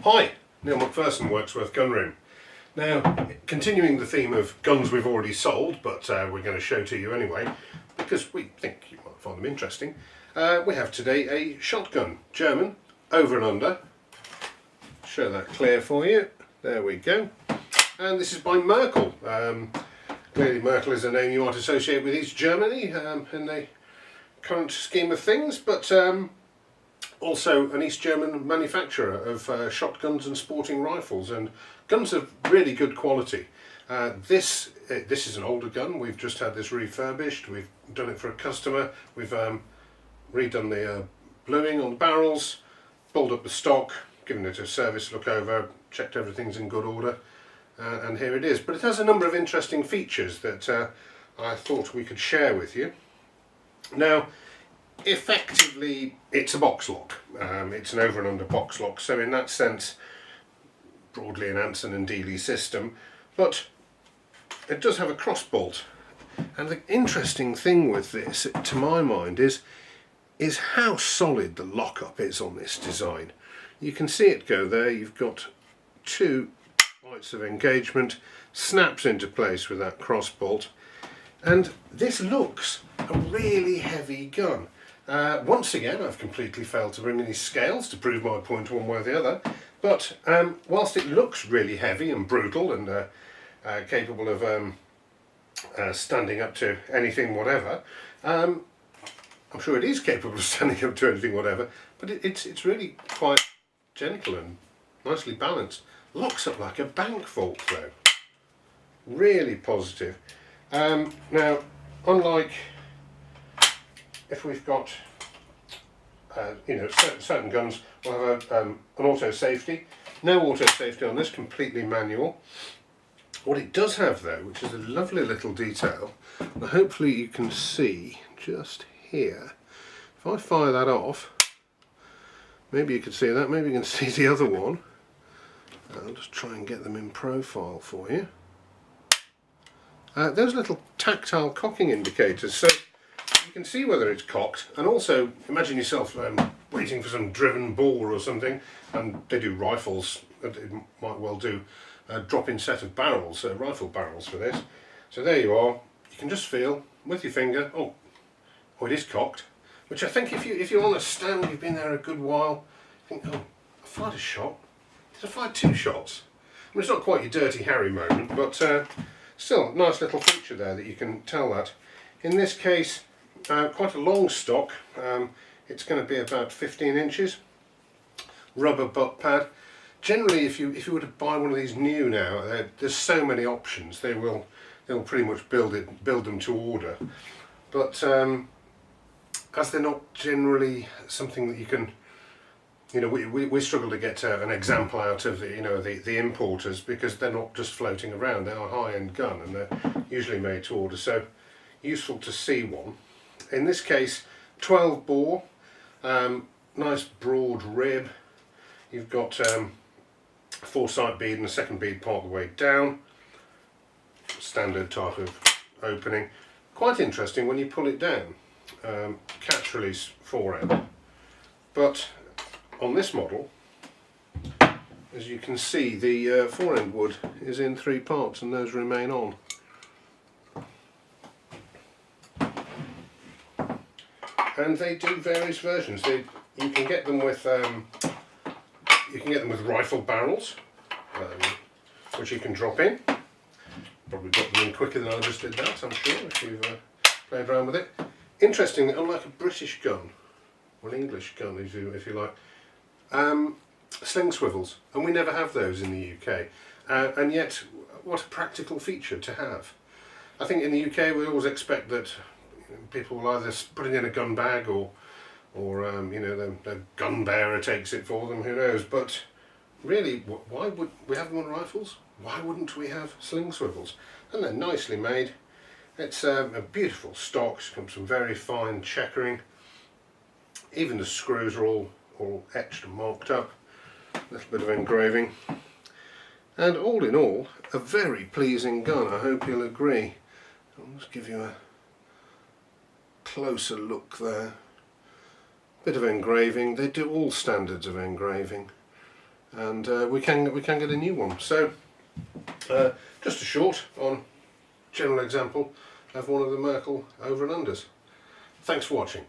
Hi, Neil McPherson, Wirksworth Gunroom. Now, continuing the theme of guns we've already sold, but we're going to show to you anyway, because we think you might find them interesting. We have today a shotgun, German, over and under. Show that clear for you. There we go. And this is by Merkel. Clearly Merkel is a name you might associate with East Germany in the current scheme of things, but also an East German manufacturer of shotguns and sporting rifles, and guns of really good quality. This is an older gun. We've just had this refurbished. We've done it for a customer. We've redone the bluing on the barrels, pulled up the stock, given it a service look over, checked everything's in good order, and here it is. But it has a number of interesting features that I thought we could share with you. Now, effectively it's a box lock. It's an over and under box lock, so in that sense broadly an Anson and Dealey system, but it does have a cross bolt. And the interesting thing with this, to my mind, is how solid the lockup is on this design. You can see it go there. You've got two points of engagement, snaps into place with that cross bolt, and this looks a really heavy gun. Once again, I've completely failed to bring any scales to prove my point one way or the other, but whilst it looks really heavy and brutal and capable of standing up to anything whatever, I'm sure it is capable of standing up to anything whatever, but it's really quite gentle and nicely balanced. Locks up like a bank vault though. Really positive. Now, unlike if we've got certain guns will have an auto safety. No auto safety on this, completely manual. What it does have though, which is a lovely little detail, and hopefully you can see just here, if I fire that off, maybe you can see that, maybe you can see the other one. I'll just try and get them in profile for you. Those little tactile cocking indicators, so you can see whether it's cocked, and also imagine yourself waiting for some driven boar or something, and they do rifles, it might well do a drop-in set of barrels, rifle barrels for this. So there you are, you can just feel with your finger, oh it is cocked, which I think if you're on a stand, you've been there a good while, you think, oh, I fired a shot, I fired two shots. I mean, it's not quite your Dirty Harry moment, but still a nice little feature there that you can tell that. In this case, quite a long stock. It's going to be about 15 inches. Rubber butt pad. Generally, if you were to buy one of these new now, there's so many options. They'll pretty much build them to order. But as they're not generally something that you can, we struggle to get an example out of the importers, because they're not just floating around. They're a high-end gun and they're usually made to order. So useful to see one. In this case, 12 bore, nice broad rib. You've got foresight bead and a second bead part of the way down. Standard type of opening. Quite interesting when you pull it down. Catch release forend. But on this model, as you can see, the forend wood is in three parts and those remain on. And they do various versions. You can get them with rifle barrels, which you can drop in. Probably drop them in quicker than I just did that, I'm sure, if you've played around with it. Interestingly, unlike a British gun, or an English gun if you like, sling swivels, and we never have those in the UK. And yet, what a practical feature to have. I think in the UK we always expect that people will either put it in a gun bag or the gun bearer takes it for them, who knows. But really, why would we have them on rifles? Why wouldn't we have sling swivels? And they're nicely made. It's a beautiful stock. It's got some very fine checkering. Even the screws are all etched and marked up. A little bit of engraving. And all in all, a very pleasing gun. I hope you'll agree. I'll just give you a closer look there. Bit of engraving. They do all standards of engraving. and we can get a new one. So just a short on general example of one of the Merkel over and unders. Thanks for watching.